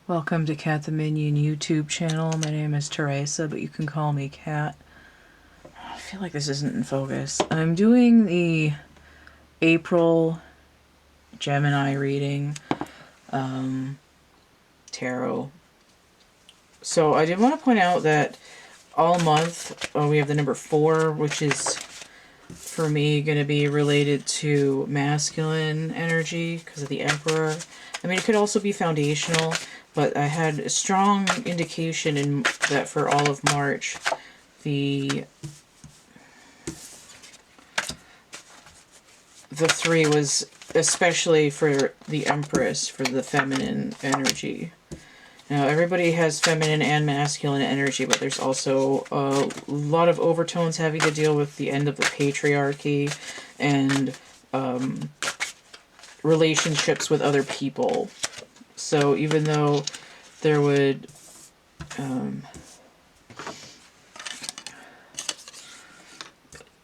Welcome to CATtheMinion YouTube channel. My name is Teresa, but you can call me Cat. I feel like this isn't in focus. I'm doing the April Gemini reading, tarot. So I did want to point out that all month we have the number 4, which is for me going to be related to masculine energy because of the Emperor. I mean, it could also be foundational, but I had a strong indication in that for all of March, the 3 was especially for the Empress, for the feminine energy. Now, everybody has feminine and masculine energy, but there's also a lot of overtones having to deal with the end of the patriarchy and relationships with other people. So even though there would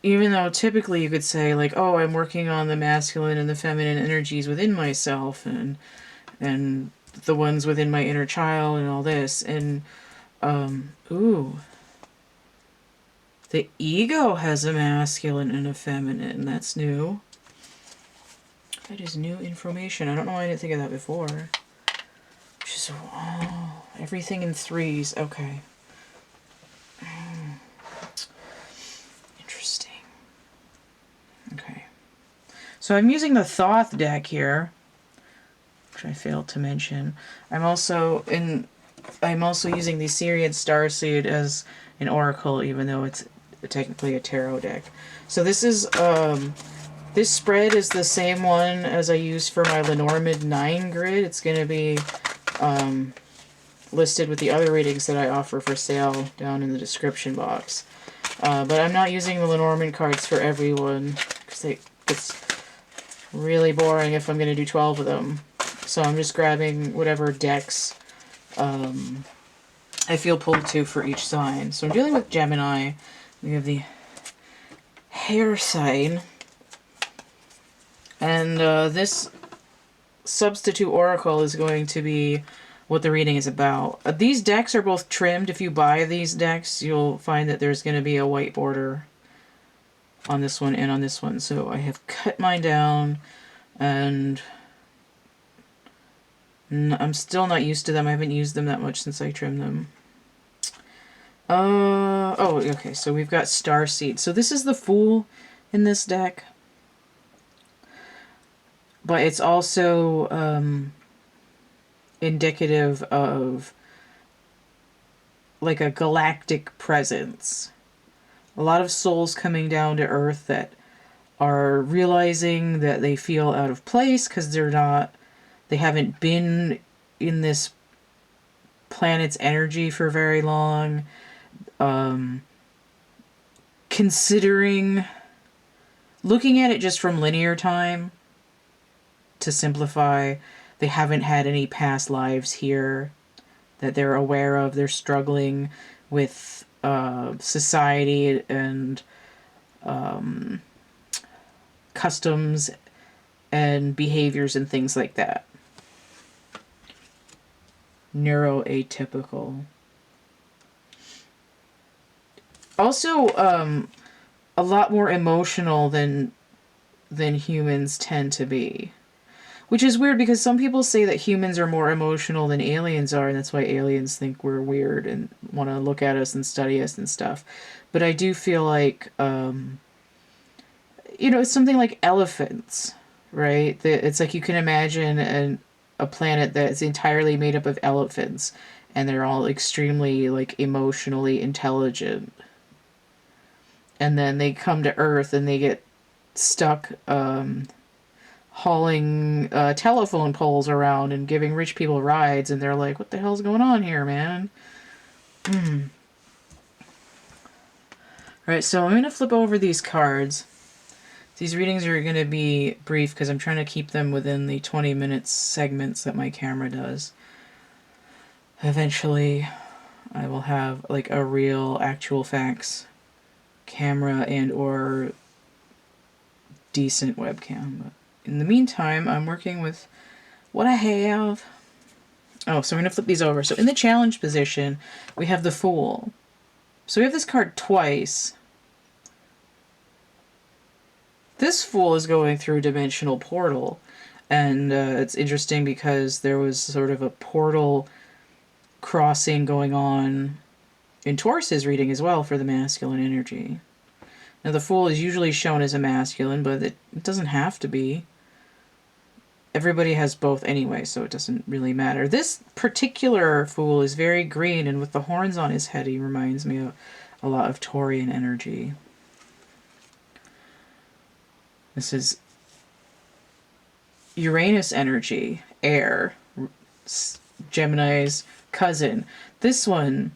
even though typically you could say, like, oh, I'm working on the masculine and the feminine energies within myself and the ones within my inner child and all this, and ooh, the ego has a masculine and a feminine. That's new. That is new information. I don't know why I didn't think of that before. Just, oh, everything in 3s. Okay. Interesting. Okay. So I'm using the Thoth deck here, which I failed to mention. I'm also using the Syrian Starseed as an oracle, even though it's technically a tarot deck. So this is this spread is the same one as I used for my Lenormand 9 grid. It's going to be listed with the other readings that I offer for sale down in the description box. But I'm not using the Lenormand cards for everyone because it's really boring if I'm going to do 12 of them. So I'm just grabbing whatever decks I feel pulled to for each sign. So I'm dealing with Gemini. We have the hair sign. And this substitute oracle is going to be what the reading is about. These decks are both trimmed. If you buy these decks, you'll find that there's going to be a white border on this one and on this one. So I have cut mine down, and I'm still not used to them. I haven't used them that much since I trimmed them. Oh, okay, so we've got Starseed. So this is the Fool in this deck. But it's also indicative of like a galactic presence. A lot of souls coming down to Earth that are realizing that they feel out of place because they haven't been in this planet's energy for very long. Considering looking at it just from linear time, to simplify, they haven't had any past lives here that they're aware of. They're struggling with society and customs and behaviors and things like that. Neuroatypical. Also, a lot more emotional than humans tend to be. Which is weird because some people say that humans are more emotional than aliens are, and that's why aliens think we're weird and want to look at us and study us and stuff. But I do feel like, it's something like elephants, right? It's like you can imagine a planet that's entirely made up of elephants, and they're all extremely, like, emotionally intelligent. And then they come to Earth and they get stuck, hauling telephone poles around and giving rich people rides, and they're like, what the hell's going on here, man? Alright, so I'm going to flip over these cards. These readings are going to be brief because I'm trying to keep them within the 20-minute segments that my camera does. Eventually, I will have like a real, actual facts camera and or decent webcam. But in the meantime, I'm working with what I have. Oh, so we're going to flip these over. So in the challenge position, we have the Fool. So we have this card twice. This Fool is going through a dimensional portal. And it's interesting because there was sort of a portal crossing going on in Taurus's reading as well for the masculine energy. Now, the Fool is usually shown as a masculine, but it doesn't have to be. Everybody has both anyway, so it doesn't really matter. This particular Fool is very green, and with the horns on his head, he reminds me of a lot of Taurian energy. This is Uranus energy, air, Gemini's cousin. This one,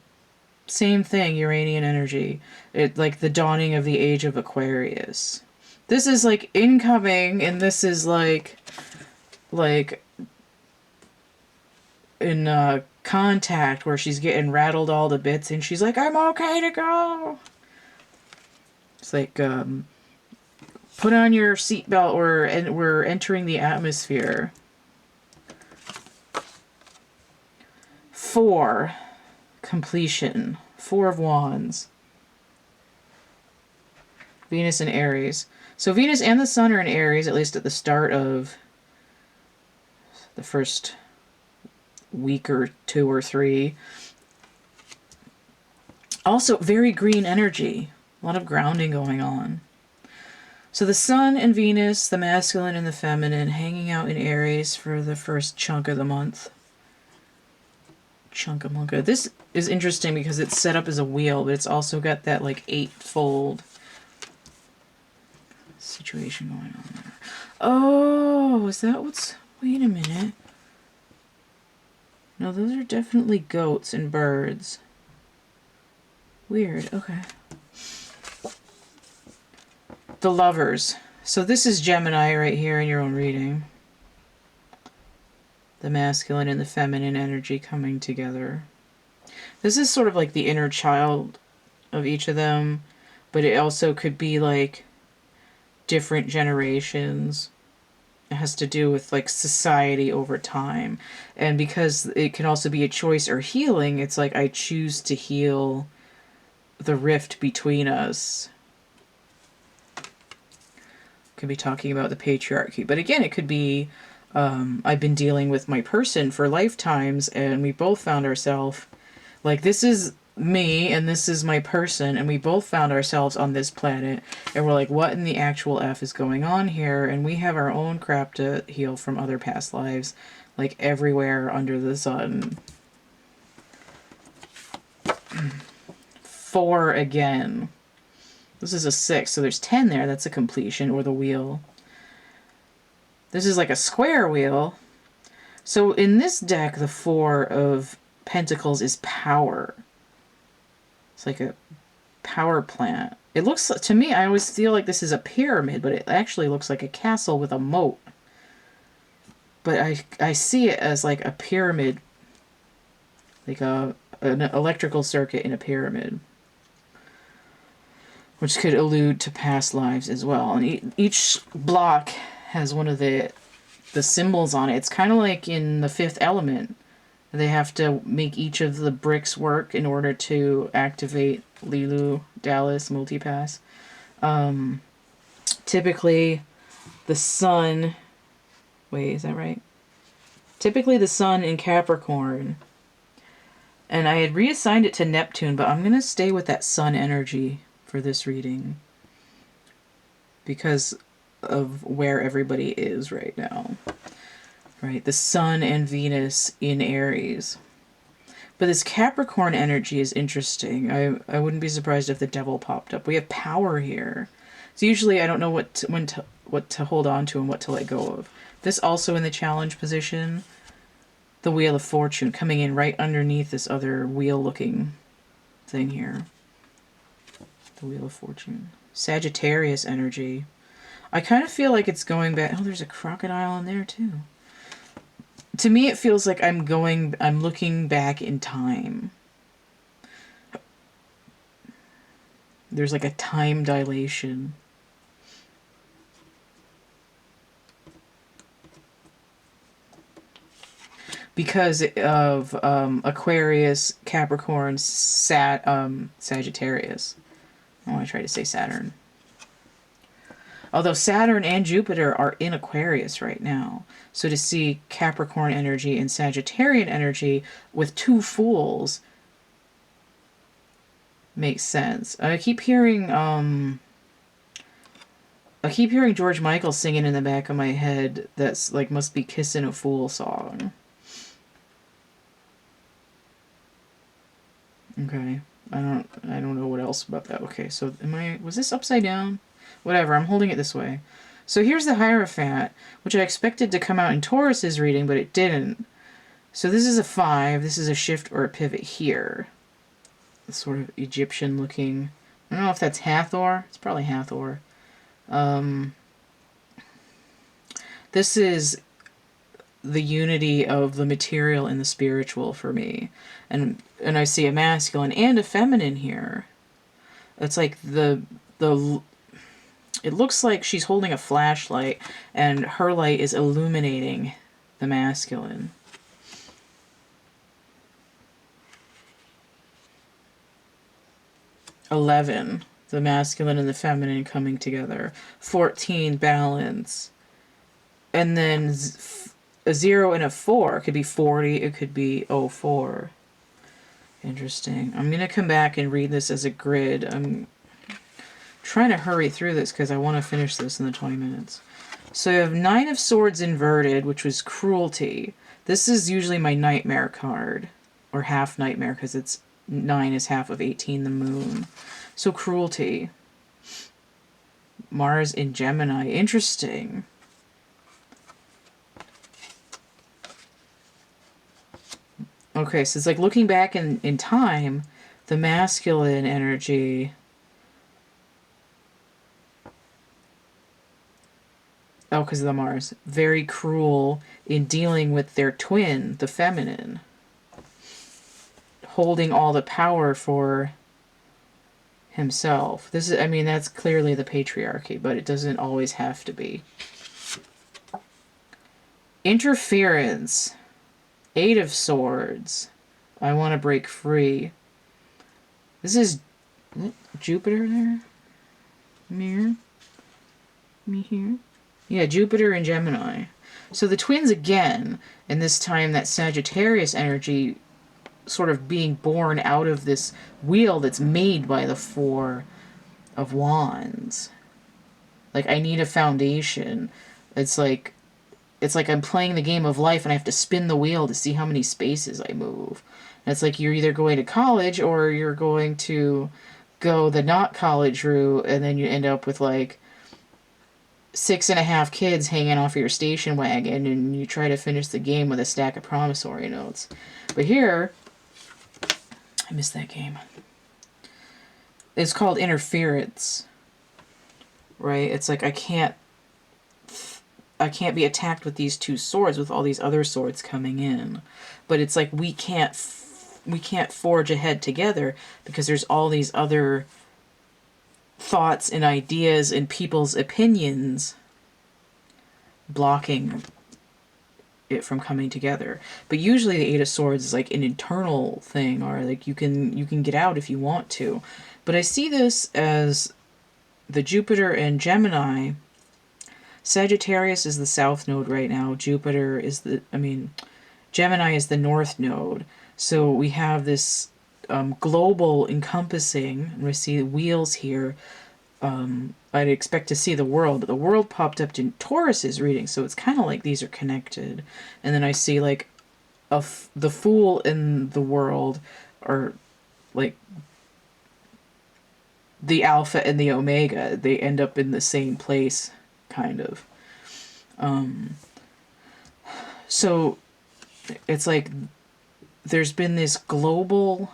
same thing, Uranian energy. It like the dawning of the age of Aquarius. This is like incoming, and this is like in Contact, where she's getting rattled all to bits, and she's like, "I'm okay to go." It's like, put on your seatbelt, we're entering the atmosphere. 4, completion. 4 of Wands. Venus and Aries. So Venus and the Sun are in Aries, at least at the start of the first week or 2 or 3. Also, very green energy. A lot of grounding going on. So the Sun and Venus, the masculine and the feminine, hanging out in Aries for the first chunk of the month. Chunkamunka. This is interesting because it's set up as a wheel, but it's also got that like 8-fold situation going on there. Oh, is that what's... Wait a minute. No, those are definitely goats and birds. Weird, okay. The Lovers. So this is Gemini right here in your own reading. The masculine and the feminine energy coming together. This is sort of like the inner child of each of them, but it also could be like different generations. It has to do with like society over time. And because it can also be a choice or healing, it's like I choose to heal the rift between us. Could be talking about the patriarchy. But again, it could be I've been dealing with my person for lifetimes, and we both found ourselves like, this is me and this is my person, and we both found ourselves on this planet, and we're like, what in the actual F is going on here? And we have our own crap to heal from other past lives, like everywhere under the sun. 4 again. This is a 6, so there's 10 there. That's a completion, or the wheel. This is like a square wheel. So in this deck, the 4 of Pentacles is power. It's like a power plant. It looks, to me, I always feel like this is a pyramid, but it actually looks like a castle with a moat. But I see it as like a pyramid, like an electrical circuit in a pyramid, which could allude to past lives as well. And each block has one of the symbols on it. It's kind of like in the Fifth Element. They have to make each of the bricks work in order to activate Lilu, Dallas, Multipass. Typically, the sun... Wait, is that right? Typically, the sun in Capricorn. And I had reassigned it to Neptune, but I'm going to stay with that sun energy for this reading, because of where everybody is right now. Right, the Sun and Venus in Aries. But this Capricorn energy is interesting. I wouldn't be surprised if the Devil popped up. We have power here. So usually I don't know what to hold on to and what to let go of. This also in the challenge position. The Wheel of Fortune coming in right underneath this other wheel-looking thing here. The Wheel of Fortune. Sagittarius energy. I kind of feel like it's going back... Oh, there's a crocodile in there too. To me, it feels like I'm looking back in time. There's like a time dilation. because of Aquarius, Capricorn, Sagittarius. Oh, I tried to say Saturn. Although Saturn and Jupiter are in Aquarius right now. So to see Capricorn energy and Sagittarian energy with two fools makes sense. I keep hearing George Michael singing in the back of my head. That's like must be Kissin' a Fool song. Okay. I don't know what else about that. Okay, so was this upside down? Whatever, I'm holding it this way. So here's the Hierophant, which I expected to come out in Taurus's reading, but it didn't. So this is a 5, this is a shift or a pivot here. It's sort of Egyptian looking. I don't know if that's Hathor. It's probably Hathor. This is the unity of the material and the spiritual for me. And I see a masculine and a feminine here. It's like it looks like she's holding a flashlight and her light is illuminating the masculine. $11, the masculine and the feminine coming together. 14, balance. And then a 0 and a 4. It could be 40, it could be 04. Interesting. I'm going to come back and read this as a grid. I'm trying to hurry through this because I want to finish this in the 20 minutes. So you have 9 of Swords inverted, which was cruelty. This is usually my nightmare card, or half nightmare, because it's 9 is half of 18, the moon. So cruelty. Mars in Gemini. Interesting. Okay, so it's like looking back in time, the masculine energy. Oh, because of the Mars. Very cruel in dealing with their twin, the feminine. Holding all the power for himself. This is, I mean, that's clearly the patriarchy, but it doesn't always have to be. Interference. 8 of Swords. I want to break free. This is Jupiter there? Me here? Yeah, Jupiter and Gemini. So the twins again, and this time that Sagittarius energy sort of being born out of this wheel that's made by the 4 of Wands. Like, I need a foundation. It's like I'm playing the game of life and I have to spin the wheel to see how many spaces I move. And it's like you're either going to college or you're going to go the not college route, and then you end up with like 6.5 kids hanging off of your station wagon, and you try to finish the game with a stack of promissory notes. But here, I missed that game. It's called interference, right? It's like I can't be attacked with these 2 swords with all these other swords coming in. But it's like we can't forge ahead together because there's all these other thoughts and ideas and people's opinions blocking it from coming together. But usually the 8 of Swords is like an internal thing, or like you can get out if you want to. But I see this as the Jupiter and Gemini. Sagittarius is the south node right now. Gemini is the north node. So we have this global encompassing, and we see wheels here. I'd expect to see the world, but the world popped up in Taurus's reading, so it's kind of like these are connected. And then I see like the Fool and the world are like the Alpha and the Omega. They end up in the same place, kind of. So it's like there's been this global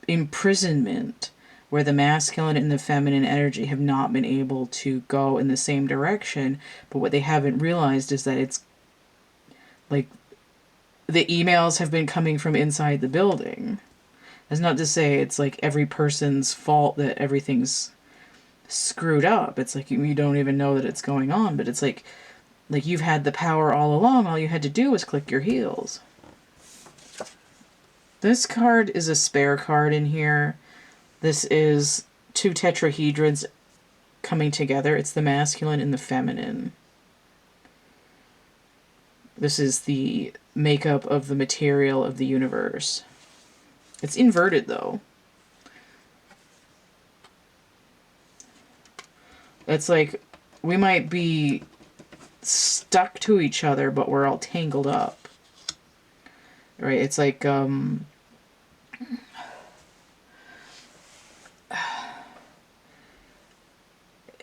imprisonment where the masculine and the feminine energy have not been able to go in the same direction. But what they haven't realized is that it's like the emails have been coming from inside the building. That's not to say it's like every person's fault that everything's screwed up. It's like you don't even know that it's going on, but it's like Like, you've had the power all along. All you had to do was click your heels. This card is a spare card in here. This is 2 tetrahedrons coming together. It's the masculine and the feminine. This is the makeup of the material of the universe. It's inverted, though. It's like we might be stuck to each other, but we're all tangled up. Right? It's like,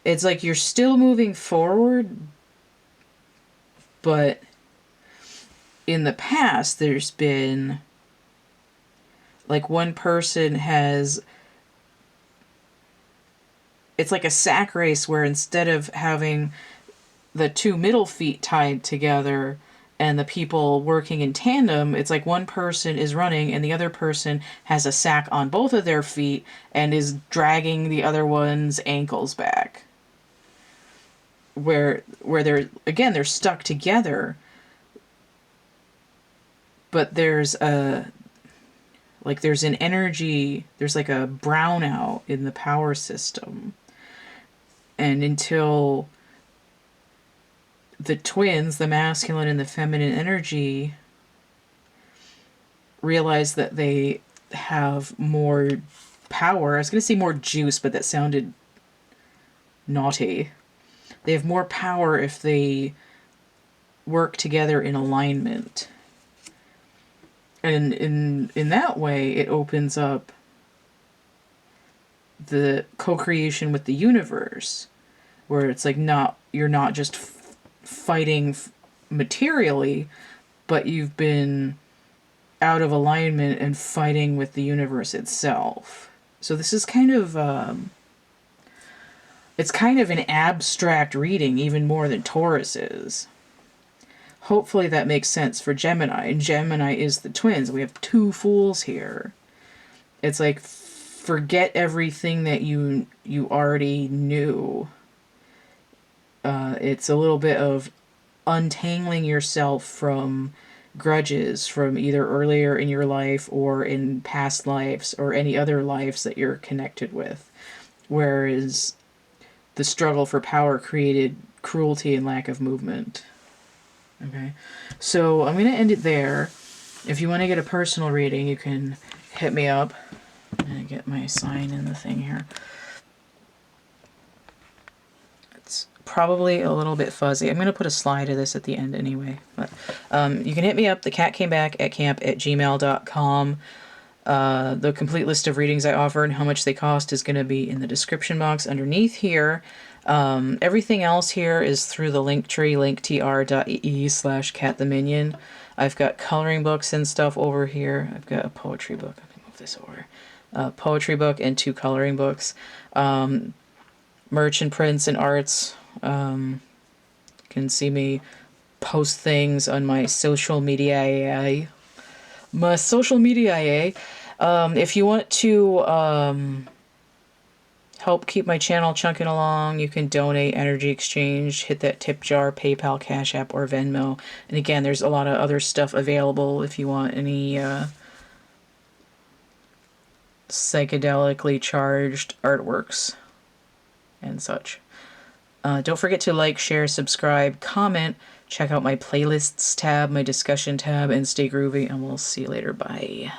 it's like you're still moving forward, but in the past, there's been, like, one person has, it's like a sack race where instead of having the 2 middle feet tied together and the people working in tandem, it's like one person is running and the other person has a sack on both of their feet and is dragging the other one's ankles back. Where they're stuck together, but there's an energy, there's like a brownout in the power system. And until the twins, the masculine and the feminine energy, realize that they have more power. I was going to say more juice, but that sounded naughty. They have more power if they work together in alignment. And in that way, it opens up the co-creation with the universe, where it's like you're not just fighting materially, but you've been out of alignment and fighting with the universe itself. So this is kind of it's kind of an abstract reading, even more than Taurus is. Hopefully that makes sense for Gemini. And Gemini is the twins. We have 2 fools here. It's like, forget everything that you already knew. It's a little bit of untangling yourself from grudges from either earlier in your life or in past lives or any other lives that you're connected with. Whereas the struggle for power created cruelty and lack of movement. Okay, so I'm going to end it there. If you want to get a personal reading, you can hit me up. And get my sign in the thing here. It's probably a little bit fuzzy. I'm going to put a slide of this at the end anyway. But you can hit me up, thecatcamebackatcamp@gmail.com. The complete list of readings I offer and how much they cost is going to be in the description box underneath here. Everything else here is through the Linktree, linktr.ee/CATtheMinion. I've got coloring books and stuff over here. I've got a poetry book. Let me move this over. Poetry book and 2 coloring books. Merch and prints and arts. You can see me post things on my social media. If you want to help keep my channel chunking along, you can donate, energy exchange, hit that tip jar, PayPal, Cash App, or Venmo. And again, there's a lot of other stuff available if you want any psychedelically charged artworks and such. Don't forget to like, share, subscribe, comment, check out my playlists tab, my discussion tab, and stay groovy, and we'll see you later. Bye.